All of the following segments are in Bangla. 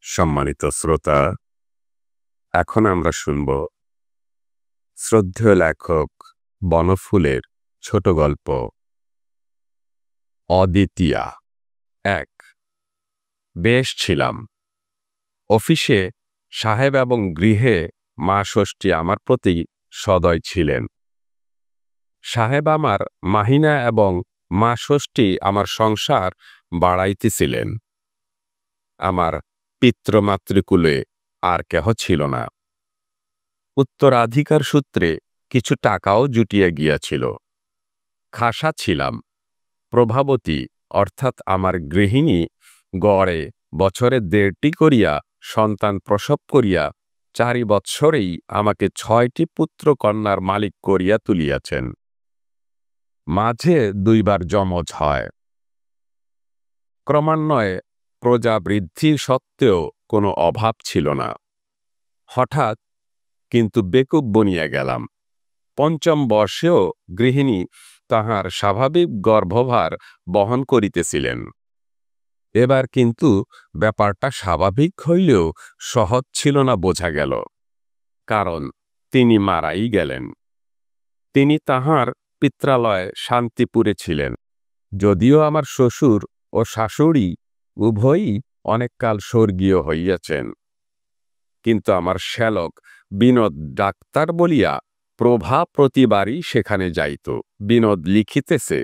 সম্মানিত শ্রোতা, এখন আমরা শুনব শ্রদ্ধেয় লেখক বনফুলের ছোট গল্প অদ্বিতীয়া। এক। বেশ ছিলাম। অফিসে সাহেব এবং গৃহে মা ষষ্ঠী আমার প্রতি সদয় ছিলেন। সাহেব আমার মাহিনা এবং মা ষষ্ঠী আমার সংসার বাড়াইতেছিলেন। আমার পিতৃমাতৃকুলে আর কেহ ছিল না। উত্তরাধিকার সূত্রে কিছু টাকাও জুটিয়ে গিয়াছিল। খাসা ছিলাম। প্রভাবতী অর্থাৎ আমার গৃহিণী গড়ে বছরে 1.5টি করিয়া সন্তান প্রসব করিয়া 4 বৎসরেই আমাকে 6টি পুত্র কন্যার মালিক করিয়া তুলিয়াছেন। মাঝে 2 বার যমজ হয়। ক্রমান্বয়ে প্রজা বৃদ্ধি সত্ত্বেও কোনো অভাব ছিল না। হঠাৎ কিন্তু বেকুব বনিয়া গেলাম। 5ম বর্ষেও গৃহিণী তাহার স্বাভাবিক গর্ভভার বহন করিতেছিলেন। এবার কিন্তু ব্যাপারটা স্বাভাবিক হইলেও সহজ ছিল না বোঝা গেল। কারণ তিনি মারাই গেলেন। তিনি তাহার পিত্রালয়ে শান্তিপুরে ছিলেন। যদিও আমার শ্বশুর ও শাশুড়ি উভয়ই অনেককাল স্বর্গীয় হইয়াছেন, কিন্তু আমার শ্যালক বিনোদ ডাক্তার বলিয়া প্রভা প্রতিবারই সেখানে যাইত। বিনোদ লিখিতেছে,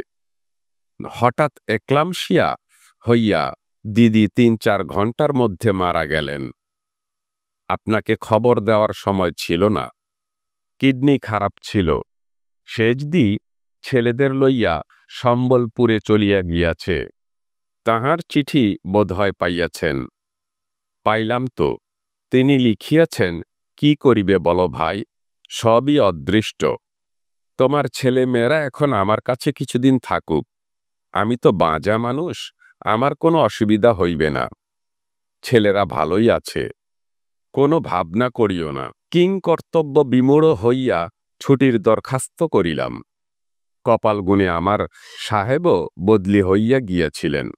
হঠাৎ এক্লামশিয়া হইয়া দিদি 3-4 ঘন্টার মধ্যে মারা গেলেন। আপনাকে খবর দেওয়ার সময় ছিল না। কিডনি খারাপ ছিল। সেজদি ছেলেদের লইয়া সম্বলপুরে চলিয়া গিয়াছে। তাহার চিঠি বোধহয় পাইয়াছেন। পাইলাম তো। তিনি লিখিয়াছেন, কি করিবে বলো ভাই, সবই অদৃষ্ট। তোমার ছেলে মেয়েরা এখন আমার কাছে কিছুদিন থাকুক। আমি তো বাঁজা মানুষ, আমার কোনো অসুবিধা হইবে না। ছেলেরা ভালোই আছে, কোনো ভাবনা করিও না। কিং কর্তব্য বিমূঢ় হইয়া ছুটির দরখাস্ত করিলাম। কপাল গুণে আমার সাহেবও বদলি হইয়া গিয়াছিলেন।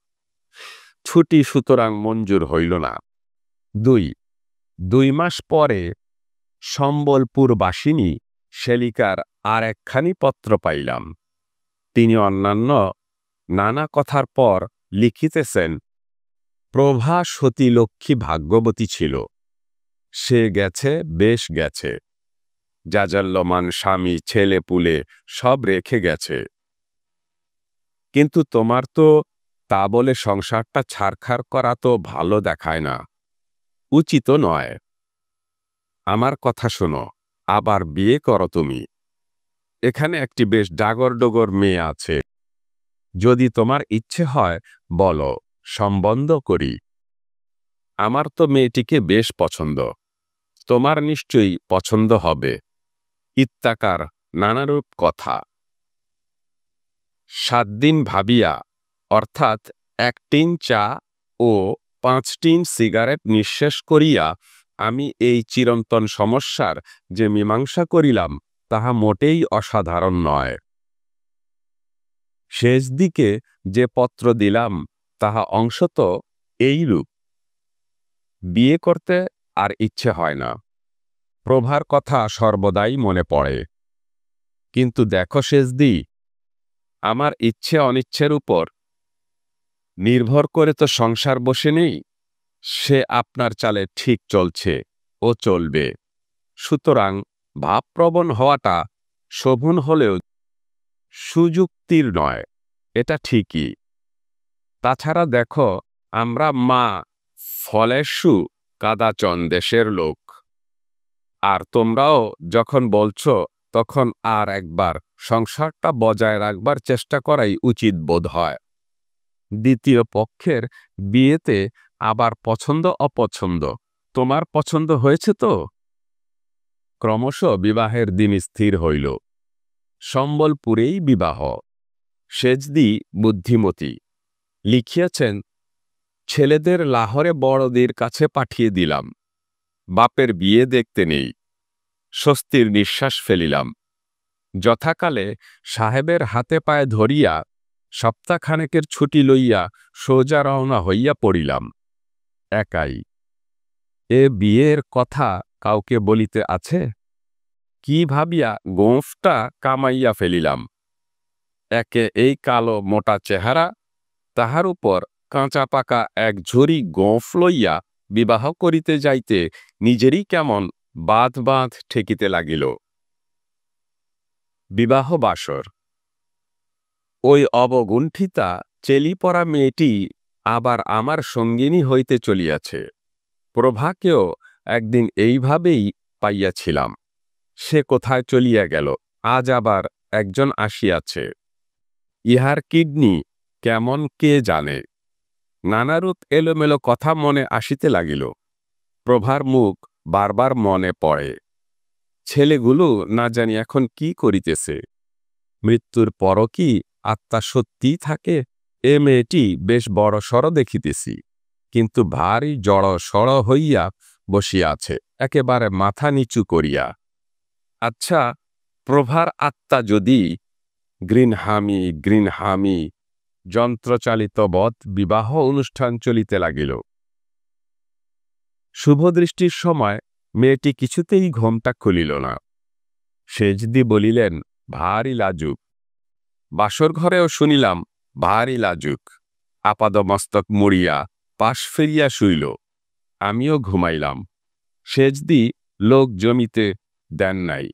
ছুটি সুতরাং মঞ্জুর হইল না। 2 মাস পরে সম্বলপুর বাসিনী শেলিকার আর একখানি পত্র পাইলাম। তিনি অন্যান্য নানা কথার পর লিখিতেছেন, প্রভা সতী লক্ষ্মী ভাগ্যবতী ছিল। সে গেছে, বেশ গেছে। জাজাল্যমান স্বামী ছেলে পুলে সব রেখে গেছে। কিন্তু তোমার তো তা বলে সংসারটা ছারখার করা তো ভালো দেখায় না, উচিত নয়। আমার কথা শোনো, আবার বিয়ে করো তুমি। এখানে একটি বেশ ডাগর-ডোগর মেয়ে আছে। যদি তোমার ইচ্ছে হয় বলো, সম্বন্ধ করি। আমার তো মেয়েটিকে বেশ পছন্দ। তোমার নিশ্চয়ই পছন্দ হবে। ইত্যাকার নানারূপ কথা। 7 দিন ভাবিয়া, অর্থাৎ 1 টিন চা ও 5 টিন সিগারেট নিঃশেষ করিয়া আমি এই চিরন্তন সমস্যার যে মীমাংসা করিলাম তাহা মোটেই অসাধারণ নয়। শেষ দিকে যে পত্র দিলাম তাহা অংশত এইরূপ। বিয়ে করতে আর ইচ্ছে হয় না। প্রভার কথা সর্বদাই মনে পড়ে। কিন্তু দেখো শেষদি, আমার ইচ্ছে অনিচ্ছের উপর নির্ভর করে তো সংসার বসে নেই। সে আপনার চালে ঠিক চলছে ও চলবে। সুতরাং ভাবপ্রবণ হওয়াটা শোভন হলেও সুযুক্তির নয়, এটা ঠিকই। তাছাড়া দেখো, আমরা মা ফলেসু কাদাচন দেশের লোক। আর তোমরাও যখন বলছো তখন আর একবার সংসারটা বজায় রাখবার চেষ্টা করাই উচিত বোধ হয়। দ্বিতীয় পক্ষের বিয়েতে আবার পছন্দ অপছন্দ, তোমার পছন্দ হয়েছে তো? ক্রমশ বিবাহের দিন স্থির হইল। সম্বলপুরেই বিবাহ। সেজদি বুদ্ধিমতী লিখিয়াছেন, ছেলেদের লাহোরে বড়দের কাছে পাঠিয়ে দিলাম। বাপের বিয়ে দেখতে নেই। স্বস্তির নিঃশ্বাস ফেলিলাম। যথাকালে সাহেবের হাতে পায়ে ধরিয়া সপ্তাহখানেকের ছুটি লইয়া সোজা রওনা হইয়া পড়িলাম। একাই। এ বিয়ের কথা কাউকে বলিতে আছে? কি ভাবিয়া গোঁফটা কামাইয়া ফেলিলাম। একে এই কালো মোটা চেহারা, তাহার উপর কাঁচা পাকা এক ঝুড়ি গোঁফ লইয়া বিবাহ করিতে যাইতে নিজেরই কেমন বাঁধ বাঁধ ঠেকিতে লাগিল। বিবাহ বাসর। ওই অবগুণ্ঠিতা চেলি পরা মেয়েটি আবার আমার সঙ্গিনী হইতে চলিয়াছে। প্রভাকেও একদিন এইভাবেই পাইয়াছিলাম। সে কোথায় চলিয়া গেল, আজ আবার একজন আসিয়াছে। ইহার কিডনি কেমন কে জানে। নানারূপ এলোমেলো কথা মনে আসিতে লাগিল। প্রভার মুখ বারবার মনে পড়ে। ছেলেগুলো না জানি এখন কি করিতেছে। মৃত্যুর পরও কি আত্মা সত্যিই থাকে? এ মেয়েটি বেশ বড় সড় দেখিতেছি, কিন্তু ভারী জড় সড় হইয়া বসিয়া আছে, একেবারে মাথা নিচু করিয়া। আচ্ছা, প্রভার আত্মা যদি গ্রীনহামি যন্ত্রচালিত বৎ বিবাহ অনুষ্ঠান চলিতে লাগিল। শুভদৃষ্টির সময় মেয়েটি কিছুতেই ঘোমটা খুলিল না। সেজদি বলিলেন, ভারী লাজুক। বাসর ঘরেও শুনিলাম ভারী লাজুক। আপাদমস্তক মুড়িয়া পাশ ফিরিয়া শুইল। আমিও ঘুমাইলাম। সেজদি লোক জমিতে দেন নাই।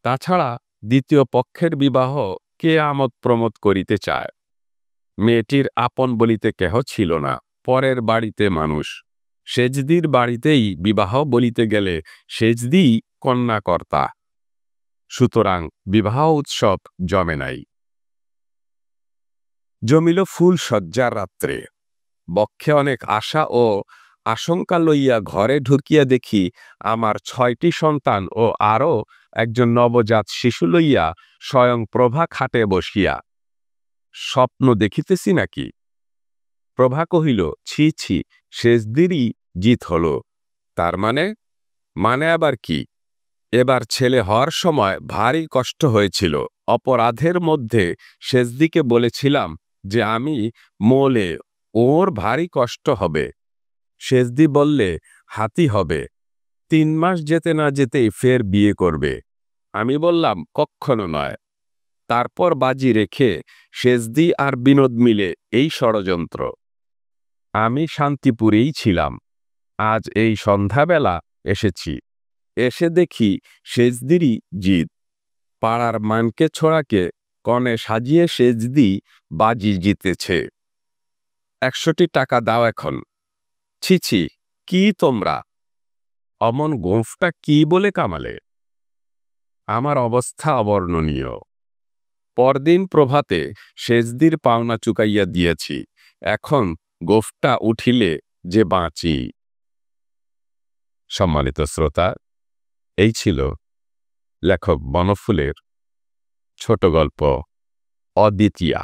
তাছাড়া দ্বিতীয় পক্ষের বিবাহ কে আমোদ প্রমোদ করিতে চায়? মেয়েটির আপন বলিতে কেহ ছিল না, পরের বাড়িতে মানুষ। সেজদির বাড়িতেই বিবাহ বলিতে গেলে সেজদিই কন্যাকর্তা। সুতরাং বিবাহ উৎসব জমে নাই। জমিল ফুল সজ্জার রাত্রে। বক্ষে অনেক আশা ও আশঙ্কা লইয়া ঘরে ঢুকিয়া দেখি আমার 6টি সন্তান ও আরও একজন নবজাত শিশু লইয়া স্বয়ং প্রভা খাটে বসিয়া। স্বপ্ন দেখিতেছি নাকি? প্রভা কহিল, ছি ছি, সেজদিরই জিত হল। তার মানে আবার কি? এবার ছেলে হওয়ার সময় ভারী কষ্ট হয়েছিল। অপরাধের মধ্যে সেজদিকে বলেছিলাম যে আমি মোলে, ওর ভারী কষ্ট হবে। সেজদি বললে হাতি হবে, 3 মাস যেতে না যেতেই ফের বিয়ে করবে। আমি বললাম কক্ষনো নয়। তারপর বাজি রেখে সেজদি আর বিনোদ মিলে এই ষড়যন্ত্র। আমি শান্তিপুরেই ছিলাম। আজ এই সন্ধ্যাবেলা এসেছি। এসে দেখি সেজদিরই জিত। পাড়ার মানকে ছোড়াকে কনে সাজিয়ে সেজদি বাজি জিতেছে। 100টি টাকা দাও এখন। ছি ছি, কি তোমরা? অমন গোঁফটা কি বলে কামালে? আমার অবস্থা অবর্ণনীয়। পরদিন প্রভাতে সেজদির পাওনা চুকাইয়া দিয়েছি। এখন গোঁফটা উঠিলে যে বাঁচি। সম্মানিত শ্রোতা, এই ছিল লেখক বনফুলের ছোট গল্প অদ্বিতীয়া।